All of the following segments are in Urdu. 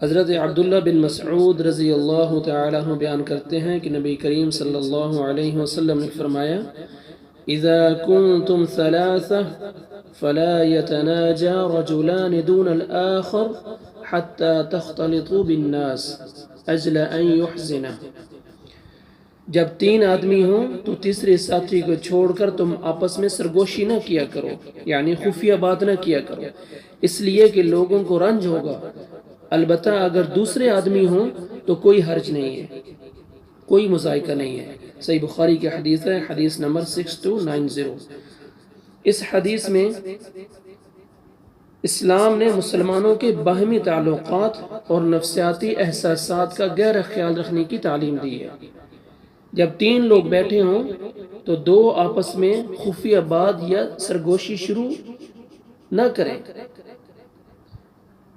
حضرت عبداللہ بن مسعود رضی اللہ تعالیٰ عنہ بیان کرتے ہیں کہ نبی کریم صلی اللہ علیہ وسلم نے فرمایا اذا کنتم ثلاثہ فلا يتناجى رجلان دون الآخر حتى تختلطوا بالناس اجل ان يحزنه. جب 3 آدمی ہوں تو تیسرے ساتھی کو چھوڑ کر تم آپس میں سرگوشی نہ کیا کرو، یعنی خفیہ بات نہ کیا کرو، اس لیے کہ لوگوں کو رنج ہوگا. البتہ اگر دوسرے آدمی ہوں تو کوئی حرج نہیں ہے، کوئی مذائقہ نہیں ہے. صحیح بخاری کی حدیث ہے، حدیث نمبر 6290. اس حدیث میں اسلام نے مسلمانوں کے باہمی تعلقات اور نفسیاتی احساسات کا گہرا خیال رکھنے کی تعلیم دی ہے. جب 3 لوگ بیٹھے ہوں تو 2 آپس میں خفیہ بات یا سرگوشی شروع نہ کریں،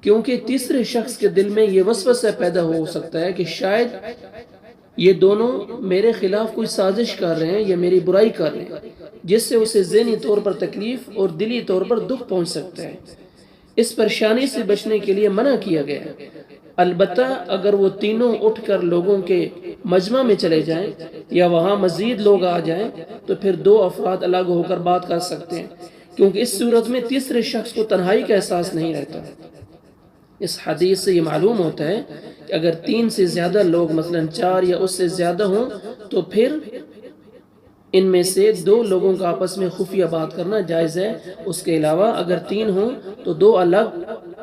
کیونکہ تیسرے شخص کے دل میں یہ وسوسہ پیدا ہو سکتا ہے کہ شاید یہ دونوں میرے خلاف کوئی سازش کر رہے ہیں یا میری برائی کر رہے ہیں، جس سے اسے ذہنی طور پر تکلیف اور دلی طور پر دکھ پہنچ سکتا ہے. اس پریشانی سے بچنے کے لیے منع کیا گیا ہے. البتہ اگر وہ تینوں اٹھ کر لوگوں کے مجمع میں چلے جائیں یا وہاں مزید لوگ آ جائیں تو پھر 2 افراد الگ ہو کر بات کر سکتے ہیں، کیونکہ اس صورت میں تیسرے شخص کو تنہائی کا احساس نہیں رہتا. اس حدیث سے یہ معلوم ہوتا ہے کہ اگر 3 سے زیادہ لوگ مثلا 4 یا اس سے زیادہ ہوں تو پھر ان میں سے 2 لوگوں کا آپس میں خفیہ بات کرنا جائز ہے. اس کے علاوہ اگر 3 ہوں تو 2 الگ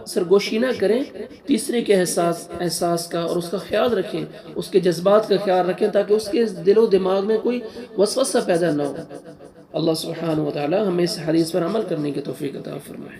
سرگوشی نہ کریں، تیسرے کے احساس کا اور اس کا خیال رکھیں، اس کے جذبات کا خیال رکھیں تاکہ اس کے دل و دماغ میں کوئی وسوسہ پیدا نہ ہو. اللہ سبحانہ و تعالی ہمیں اس حدیث پر عمل کرنے کی توفیق عطا فرمائے.